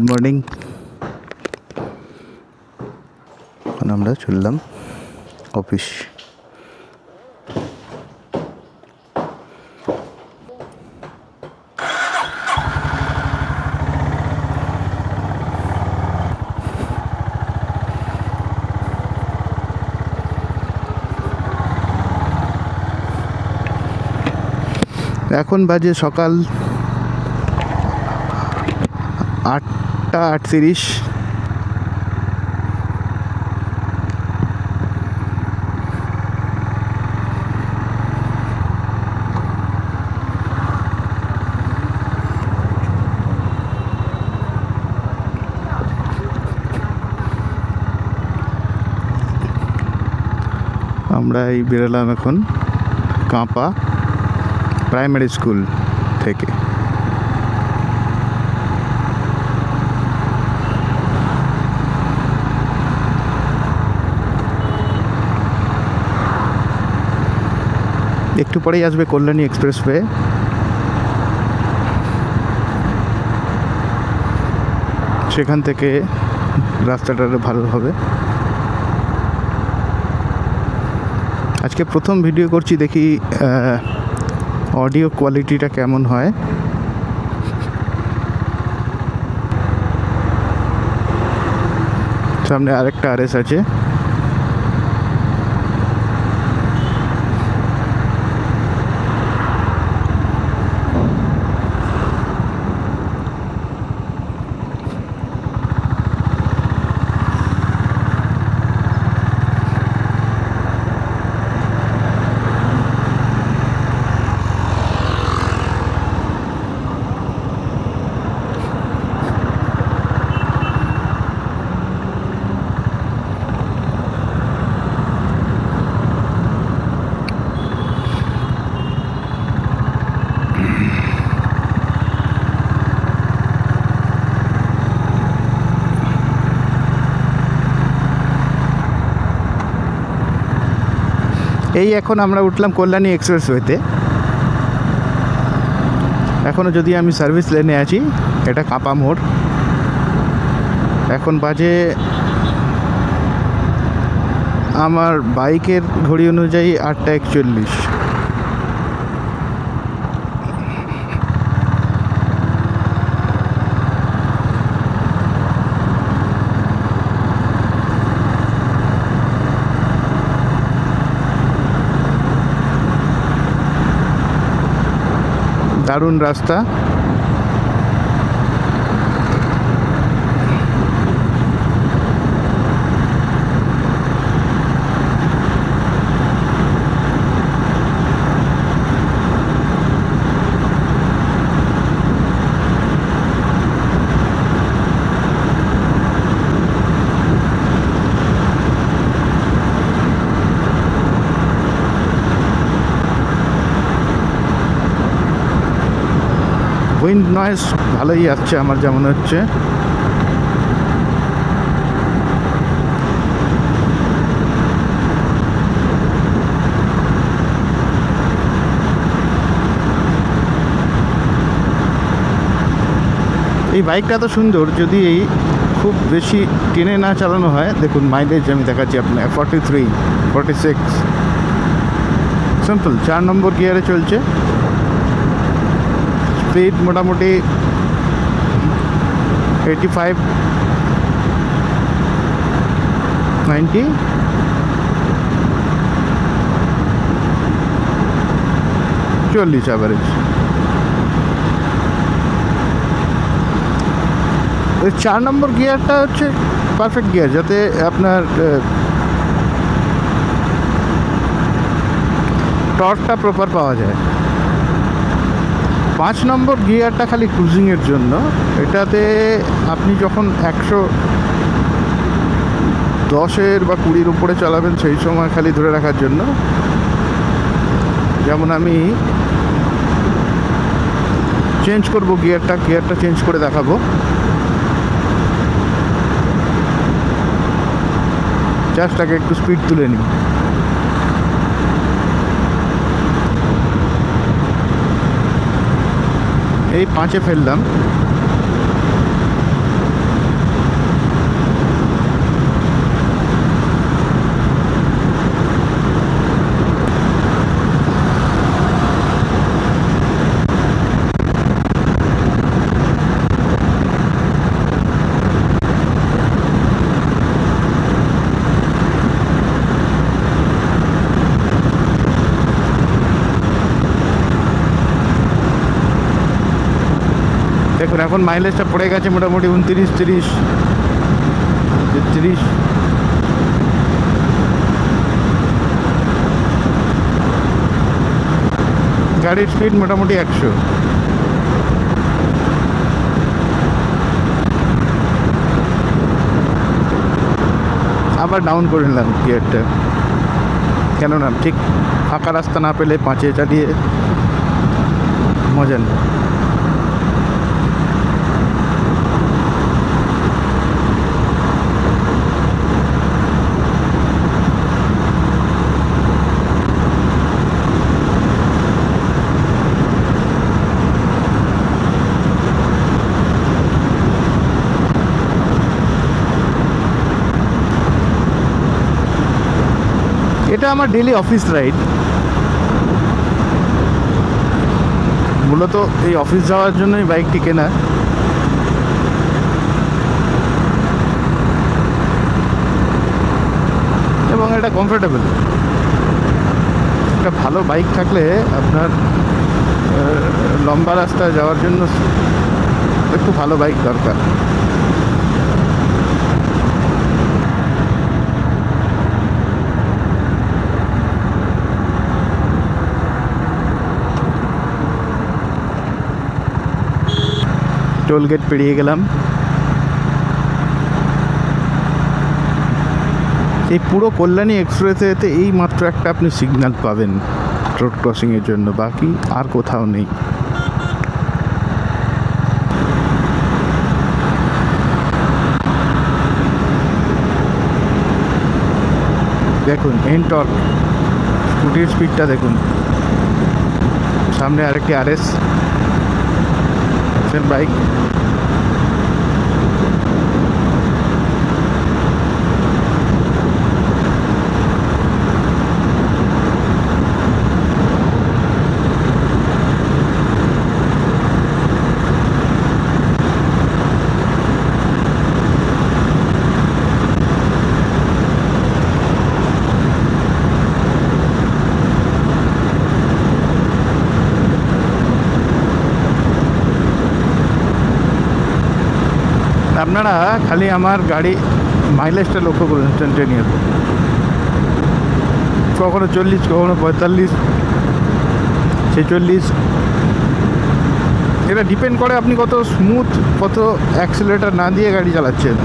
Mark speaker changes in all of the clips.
Speaker 1: Good morning. এখন আমরা চললাম অফিস। এখন বাজে সকাল 8:38। আমরা এই বেরোলাম এখন কাঁপা প্রাইমারি স্কুল থেকে। একটু পরেই আসবে কল্যাণী এক্সপ্রেসওয়ে। সেখান থেকে রাস্তাটা ভালো হবে। আজকে প্রথম ভিডিও করছি, দেখি অডিও কোয়ালিটিটা কেমন হয়। সামনে আরেকটা আরএস আছে। এই এখন আমরা উঠলাম কল্যাণী এক্সপ্রেসওয়েতে। এখনও যদি আমি সার্ভিস লেনে আছি। এটা কাঁপা মোড়। এখন বাজে আমার বাইকের ঘড়ি অনুযায়ী 8:41। দারুণ রাস্তা। উইন্ড নয়েজ ভালোই আসছে আমার যা মনে হচ্ছে। এই বাইকটা তো সুন্দর, যদি খুব বেশি টেনে না চালানো হয়। দেখুন মাইলেজ আমি দেখাচ্ছি আপনার 43, 46। সিম্পল 4 নম্বর গিয়ারে চলছে। স্পিড মোটামুটি 85, 90। চল্লিশ অ্যাভারেজ। ওই 4 নম্বর গিয়ারটা হচ্ছে পারফেক্ট গিয়ার, যাতে আপনার টর্কটা প্রপার পাওয়া যায়। 5 নম্বর গিয়ারটা খালি ক্রুজিংয়ের জন্য। এটাতে আপনি যখন 110 বা 20 উপরে চালাবেন, সেই সময় খালি ধরে রাখার জন্য। যেমন আমি চেঞ্জ করব গিয়ারটা চেঞ্জ করে দেখাবো। জাস্ট আগে একটু স্পিড তুলে নিই। এই 5-এ ফেললাম। এখন মাইলেজটা পড়ে গেছে মোটামুটি 29-30 33। গাড়ির স্পিড মোটামুটি 100। আবার ডাউন করে নিলাম গিয়ারটা, কেননা ঠিক ফাঁকা রাস্তা না পেলে 5-এ চালিয়ে মজা নেই। এটা আমার ডেলি অফিস রাইড। মূলত এই অফিস যাওয়ার জন্যই বাইকটি কেনা। এবং এটা কমফোর্টেবল। একটা ভালো বাইক থাকলে আপনার লম্বা রাস্তায় যাওয়ার জন্য একটু ভালো বাইক দরকার। টোল গেট পেরিয়ে গেলাম। এই পুরো কল্যাণী এক্সপ্রেসওয়েতে এই মাত্র একটা আপনি সিগন্যাল পাবেন রোড ক্রসিংয়ের জন্য, বাকি আর কোথাও নেই। দেখুন এনটর্ক স্কুটির স্পিডটা দেখুন। সামনে আরেকটি RS বাইক। আপনারা খালি আমার গাড়ি মাইলেজটা লক্ষ্য করুন, ইনস্ট্যান্টেনিয়াস, কখনো 40, কখনো 45, 46। এটা ডিপেন্ড করে আপনি কত স্মুথ, কত অ্যাক্সিলারেটার না দিয়ে গাড়ি চালাচ্ছেন।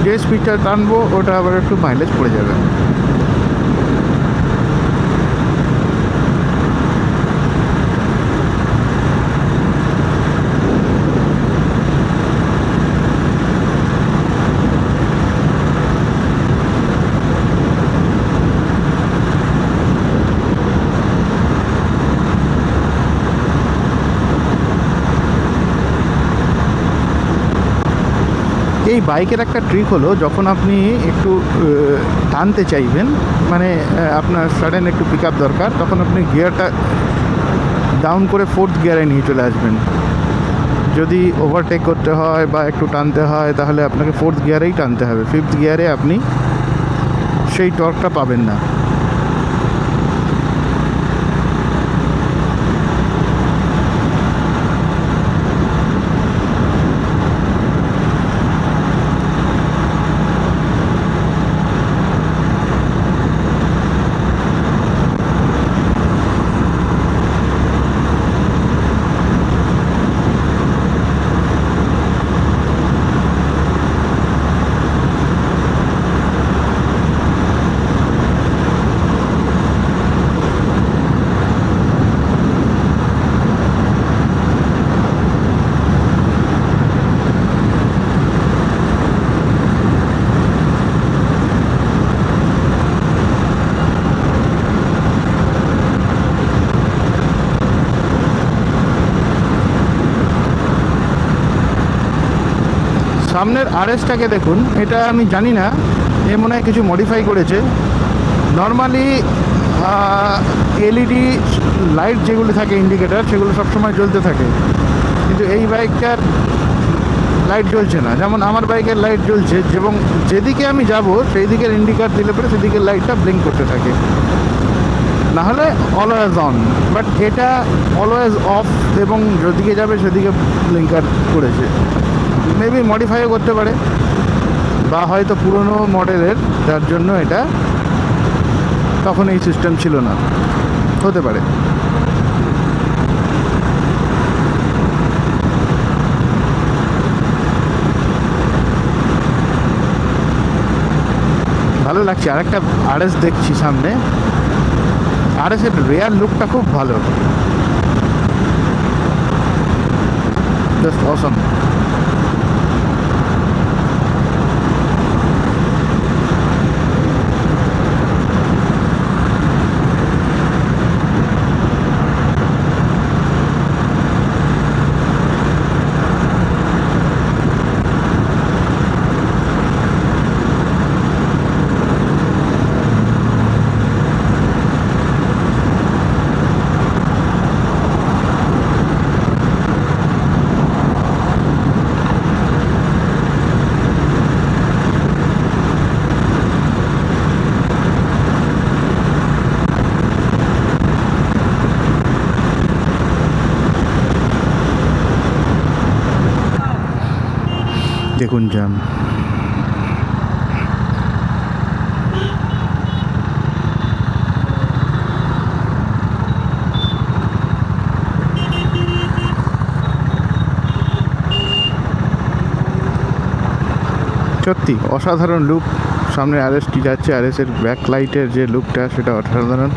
Speaker 1: যে স্পিডটা টানবো ওটা আবার একটু মাইলেজ পড়ে যাবে। এই বাইকের একটা ট্রিক হলো, যখন আপনি একটু টানতে চাইবেন, মানে আপনার সাডেন একটু পিক আপ দরকার, তখন আপনি গিয়ারটা ডাউন করে 4th গিয়ারে নিয়ে চলে আসবেন। যদি ওভারটেক করতে হয় বা একটু টানতে হয় তাহলে আপনাকে 4th গিয়ারেই টানতে হবে। 5th গিয়ারে আপনি সেই টর্কটা পাবেন না। সামনের RSটাকে দেখুন, এটা আমি জানি না, এ মনে হয় কিছু মডিফাই করেছে। নর্মালি LED লাইট যেগুলো থাকে, ইন্ডিকেটার, সেগুলো সবসময় জ্বলতে থাকে, কিন্তু এই বাইকটার লাইট জ্বলছে না। যেমন আমার বাইকের লাইট জ্বলছে, এবং যেদিকে আমি যাব সেই দিকের ইন্ডিকেটার দিলে পরে সেদিকের লাইটটা ব্লিঙ্ক করতে থাকে। না হলে অলওয়েজ অন, বাট এটা অলওয়েজ অফ এবং যেদিকে যাবে সেদিকে ব্লিঙ্কার করেছে। মেবি মডিফাইও করতে পারে, বা হয়তো পুরনো মডেলের, যার জন্য এটা তখন এই সিস্টেম ছিল না, হতে পারে। ভালো লাগছে। আরেকটা আরএস দেখছি সামনে, আরএসের রেয়ার লুকটা খুব ভালো, জাস্ট অসম। দেখুন জ্যাম। সত্যি অসাধারণ লুক। সামনে আরএসটি যাচ্ছে, আরএসের ব্যাক লাইটের যে লুকটা সেটা অসাধারণ।